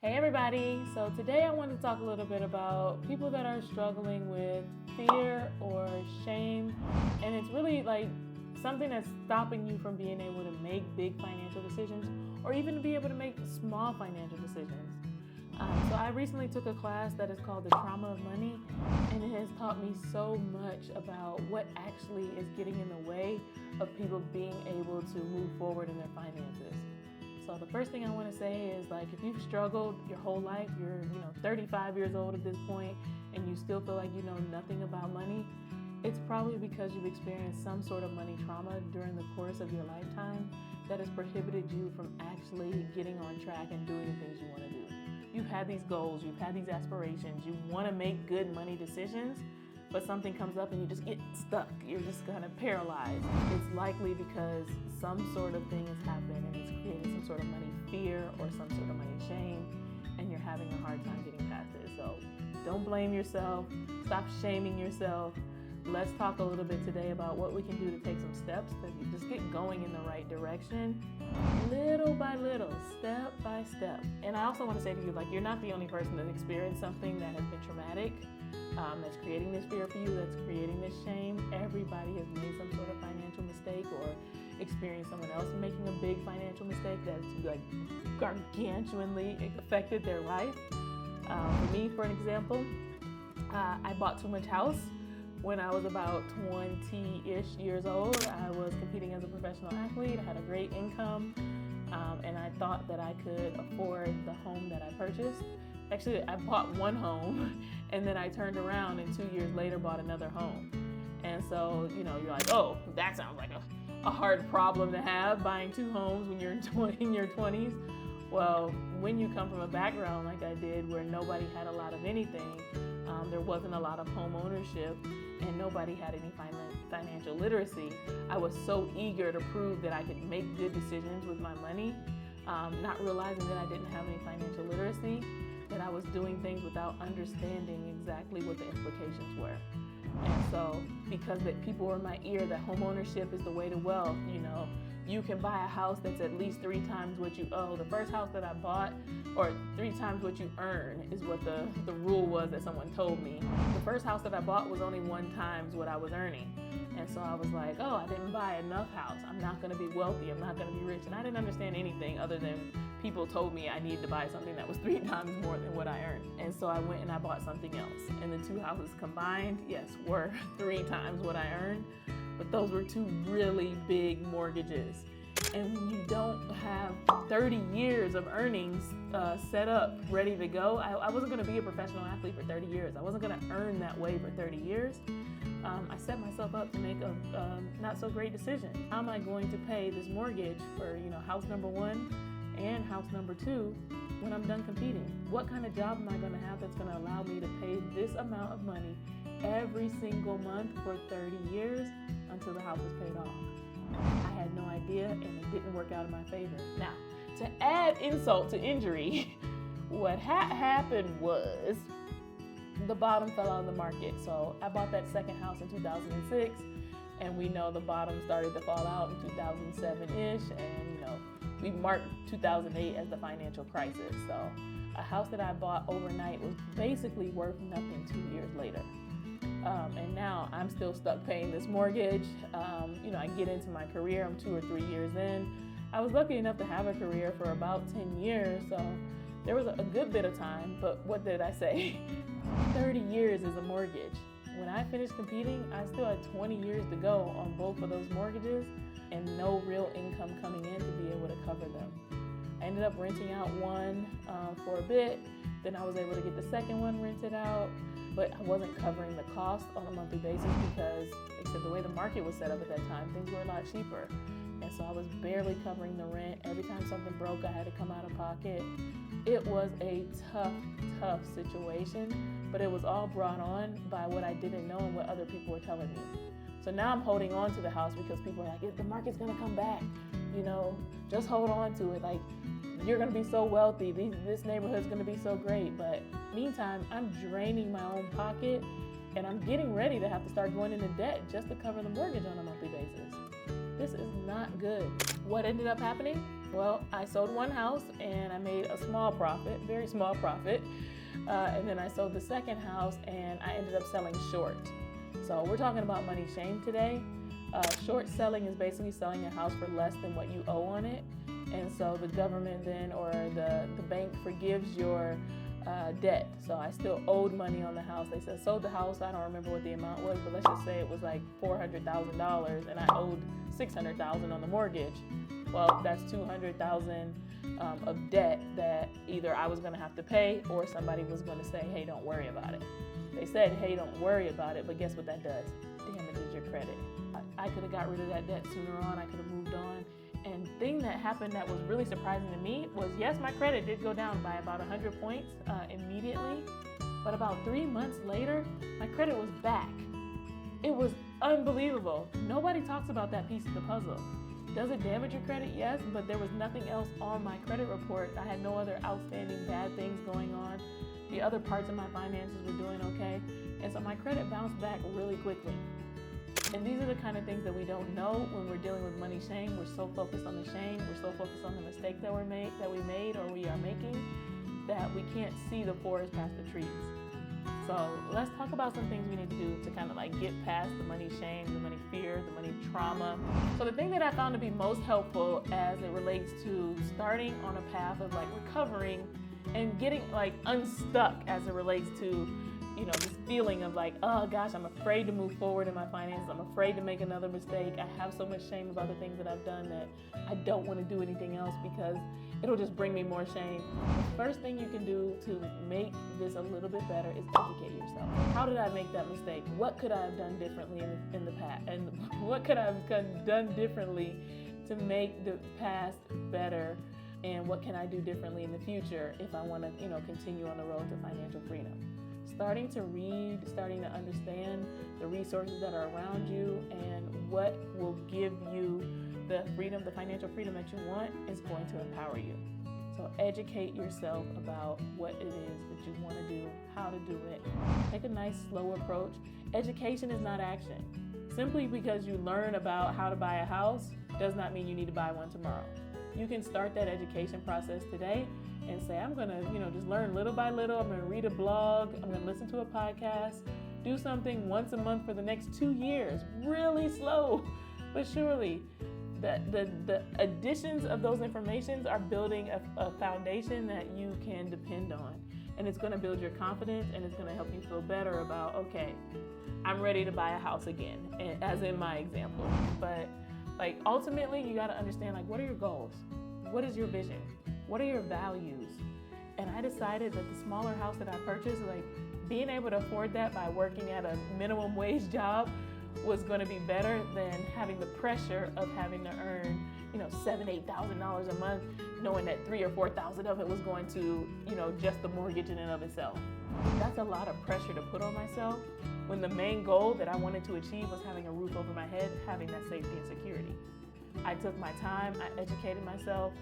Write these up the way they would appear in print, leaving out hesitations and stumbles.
Hey everybody! So today I want to talk a little bit about people that are struggling with fear or shame, and it's really like something that's stopping you from being able to make big financial decisions or even to be able to make small financial decisions. So I recently took a class that is called The Trauma of Money, and it has taught me so much about what actually is getting in the way of people being able to move forward in their finances. So the first thing I want to say is, like, if you've struggled your whole life, you're 35 years old at this point, and you still feel like you know nothing about money, it's probably because you've experienced some sort of money trauma during the course of your lifetime that has prohibited you from actually getting on track and doing the things you want to do. You've had these goals, you've had these aspirations, you want to make good money decisions, but something comes up and you just get stuck. You're just kind of paralyzed. It's likely because some sort of thing has happened and it's created some sort of money fear or some sort of money shame, and you're having a hard time getting past it. So don't blame yourself. Stop shaming yourself. Let's talk a little bit today about what we can do to take some steps to just get going in the right direction, little by little, step by step. And I also want to say to you, like, you're not the only person that's experienced something that has been traumatic, that's creating this fear for you, that's creating this shame. Everybody has made some sort of financial mistake or experienced someone else making a big financial mistake that's like gargantuanly affected their life. For me, for an example, I bought too much house. When I was about 20-ish years old, I was competing as a professional athlete. I had a great income, and I thought that I could afford the home that I purchased. Actually, I bought one home, and then I turned around and 2 years later bought another home. And so, you're like, oh, that sounds like a hard problem to have, buying two homes when you're in your 20s. Well, when you come from a background like I did, where nobody had a lot of anything, there wasn't a lot of home ownership, and nobody had any financial literacy, I was so eager to prove that I could make good decisions with my money, not realizing that I didn't have any financial literacy, that I was doing things without understanding exactly what the implications were. And so, because that people were in my ear that home ownership is the way to wealth, you can buy a house that's at least 3 times what you owe. The first house that I bought, or 3 times what you earn, is what the rule was that someone told me. The first house that I bought was only 1 times what I was earning. And so I was like, oh, I didn't buy enough house. I'm not going to be wealthy. I'm not going to be rich. And I didn't understand anything other than people told me I needed to buy something that was 3 times more than what I earned. And so I went and I bought something else. And the 2 houses combined, yes, were 3 times what I earned. But those were 2 really big mortgages. And when you don't have 30 years of earnings set up, ready to go, I wasn't going to be a professional athlete for 30 years. I wasn't going to earn that way for 30 years. I set myself up to make a not so great decision. How am I going to pay this mortgage for house number 1 and house number 2 when I'm done competing? What kind of job am I going to have that's going to allow me to pay this amount of money every single month for 30 years until the house is paid off? I had no idea, and it didn't work out in my favor. Now, to add insult to injury, what happened was the bottom fell out of the market. So I bought that second house in 2006, and we know the bottom started to fall out in 2007-ish, and we marked 2008 as the financial crisis. So a house that I bought overnight was basically worth nothing 2 years later. And now I'm still stuck paying this mortgage. I get into my career, I'm 2 or 3 years in. I was lucky enough to have a career for about 10 years, so there was a good bit of time, but what did I say? 30 years is a mortgage. When I finished competing, I still had 20 years to go on both of those mortgages and no real income coming in to be able to cover them. I ended up renting out one for a bit, then I was able to get the second one rented out, but I wasn't covering the cost on a monthly basis because, like I said, the way the market was set up at that time, things were a lot cheaper. And so I was barely covering the rent. Every time something broke, I had to come out of pocket. It was a tough situation, but it was all brought on by what I didn't know and what other people were telling me. So now I'm holding on to the house because people are like, the market's gonna come back, just hold on to it. Like, you're gonna be so wealthy, this neighborhood's gonna be so great. But meantime, I'm draining my own pocket, and I'm getting ready to have to start going into debt just to cover the mortgage on a monthly basis. This is not good. What ended up happening? Well, I sold one house and I made a small profit, very small profit. And then I sold the second house and I ended up selling short. So we're talking about money shame today. Short selling is basically selling a house for less than what you owe on it. And so the government then, or the bank, forgives your debt. So I still owed money on the house. They said sold the house. I don't remember what the amount was, but let's just say it was like $400,000 and I owed $600,000 on the mortgage. Well, that's $200,000 of debt that either I was going to have to pay or somebody was going to say, hey, don't worry about it. They said, hey, don't worry about it, but guess what that does? Damages your credit. I could have got rid of that debt sooner on. I could have moved on. And the thing that happened that was really surprising to me was, yes, my credit did go down by about 100 points immediately, but about 3 months later, my credit was back. It was unbelievable. Nobody talks about that piece of the puzzle. Does it damage your credit? Yes, but there was nothing else on my credit report. I had no other outstanding bad things going on. The other parts of my finances were doing okay. And so my credit bounced back really quickly. And these are the kind of things that we don't know when we're dealing with money shame. We're so focused on the shame. We're so focused on the mistake that we made or we are making, that we can't see the forest past the trees. So let's talk about some things we need to do to kind of like get past the money shame, the money fear, the money trauma. So the thing that I found to be most helpful as it relates to starting on a path of like recovering and getting like unstuck as it relates to, you know, this feeling of like, oh gosh, I'm afraid to move forward in my finances. I'm afraid to make another mistake. I have so much shame about the things that I've done that I don't want to do anything else because it'll just bring me more shame. The first thing you can do to make this a little bit better is educate yourself. How did I make that mistake? What could I have done differently in the past? And what could I have done differently to make the past better? And what can I do differently in the future if I want to, you know, continue on the road to financial freedom? Starting to read, starting to understand the resources that are around you and what will give you the freedom, the financial freedom that you want is going to empower you. So educate yourself about what it is that you want to do, how to do it. Take a nice slow approach. Education is not action. Simply because you learn about how to buy a house does not mean you need to buy one tomorrow. You can start that education process today and say, I'm going to, just learn little by little. I'm going to read a blog. I'm going to listen to a podcast, do something once a month for the next 2 years. Really slow, but surely. The additions of those informations are building a foundation that you can depend on. And it's going to build your confidence and it's going to help you feel better about, okay, I'm ready to buy a house again, as in my example. But like ultimately, you got to understand, like, what are your goals? What is your vision? What are your values? And I decided that the smaller house that I purchased, like being able to afford that by working at a minimum wage job was going to be better than having the pressure of having to earn, $7,000-8,000 a month, knowing that $3,000 or $4,000 of it was going to, just the mortgage in and of itself. That's a lot of pressure to put on myself when the main goal that I wanted to achieve was having a roof over my head, having that safety and security. I took my time, I educated myself,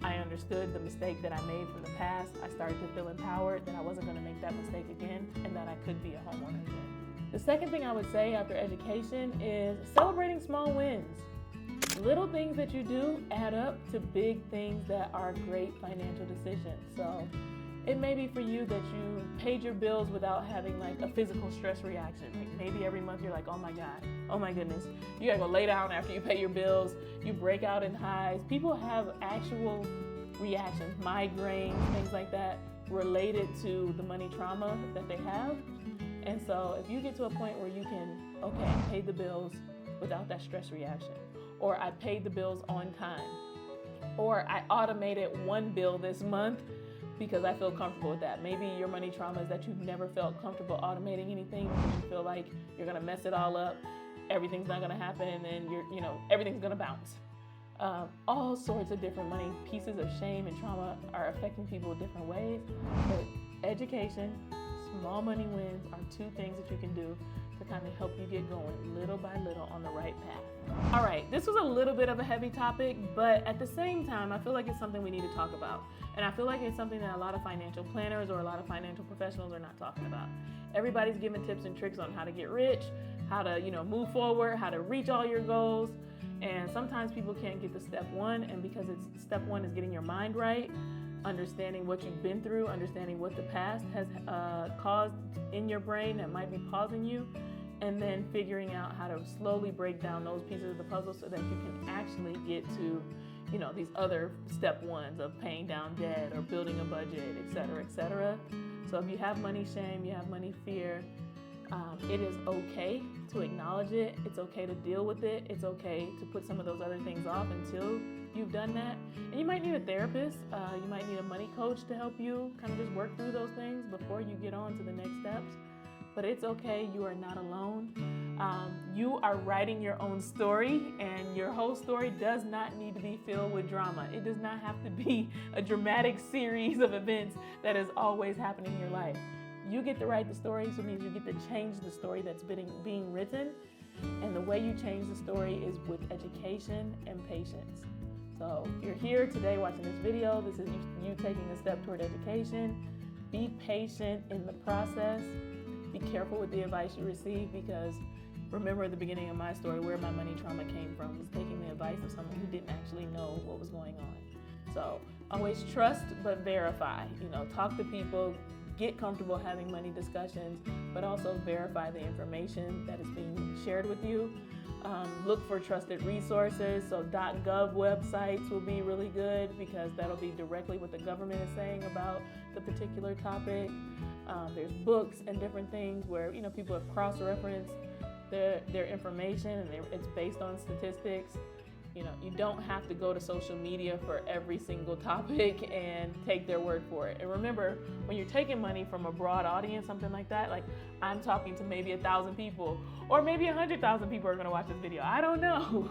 I understood the mistake that I made from the past. I started to feel empowered that I wasn't going to make that mistake again and that I could be a homeowner again. The second thing I would say after education is celebrating small wins. Little things that you do add up to big things that are great financial decisions. So it may be for you that you paid your bills without having like a physical stress reaction. Like maybe every month you're like, oh my God, oh my goodness. You gotta go lay down after you pay your bills. You break out in highs. People have actual reactions, migraines, things like that related to the money trauma that they have. And so if you get to a point where you can, okay, I paid the bills without that stress reaction, or I paid the bills on time, or I automated one bill this month because I feel comfortable with that. Maybe your money trauma is that you've never felt comfortable automating anything because you feel like you're gonna mess it all up, everything's not gonna happen, and then everything's gonna bounce. All sorts of different money pieces of shame and trauma are affecting people in different ways, but education, small money wins are two things that you can do to kind of help you get going little by little on the right path. All right, this was a little bit of a heavy topic, but at the same time, I feel like it's something we need to talk about. And I feel like it's something that a lot of financial planners or a lot of financial professionals are not talking about. Everybody's giving tips and tricks on how to get rich, how to, move forward, how to reach all your goals. And sometimes people can't get to step one, and because it's step one is getting your mind right, understanding what you've been through, understanding what the past has caused in your brain that might be pausing you, and then figuring out how to slowly break down those pieces of the puzzle so that you can actually get to, you know, these other step ones of paying down debt or building a budget, et cetera, et cetera. So if you have money shame, you have money fear, it is okay to acknowledge it. It's okay to deal with it. It's okay to put some of those other things off until you've done that. And you might need a therapist. You might need a money coach to help you kind of just work through those things before you get on to the next steps. But it's okay. You are not alone. You are writing your own story, and your whole story does not need to be filled with drama. It does not have to be a dramatic series of events that is always happening in your life. You get to write the story, so it means you get to change the story that's being written. And the way you change the story is with education and patience. So you're here today watching this video. This is you taking a step toward education. Be patient in the process. Be careful with the advice you receive, because remember at the beginning of my story, where my money trauma came from was taking the advice of someone who didn't actually know what was going on. So always trust but verify. You know, talk to people, get comfortable having money discussions, but also verify the information that is being shared with you. Look for trusted resources. So .gov websites will be really good, because that'll be directly what the government is saying about the particular topic. There's books and different things where, you know, people have cross-referenced their information, and it's based on statistics. You know, you don't have to go to social media for every single topic and take their word for it. And remember, when you're taking money from a broad audience, something like that, like I'm talking to maybe 1,000 people, or maybe 100,000 people are gonna watch this video. I don't know.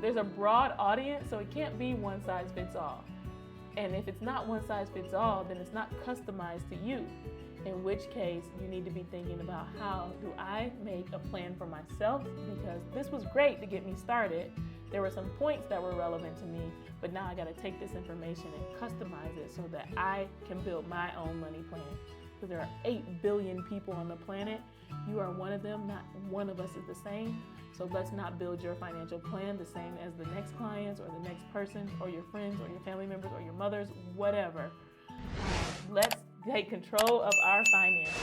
There's a broad audience, so it can't be one size fits all. And if it's not one size fits all, then it's not customized to you. In which case, you need to be thinking about, how do I make a plan for myself? Because this was great to get me started. There were some points that were relevant to me, but now I got to take this information and customize it so that I can build my own money plan. Because there are 8 billion people on the planet. You are one of them. Not one of us is the same. So let's not build your financial plan the same as the next clients or the next person or your friends or your family members or your mothers, whatever. Let's take control of our finances.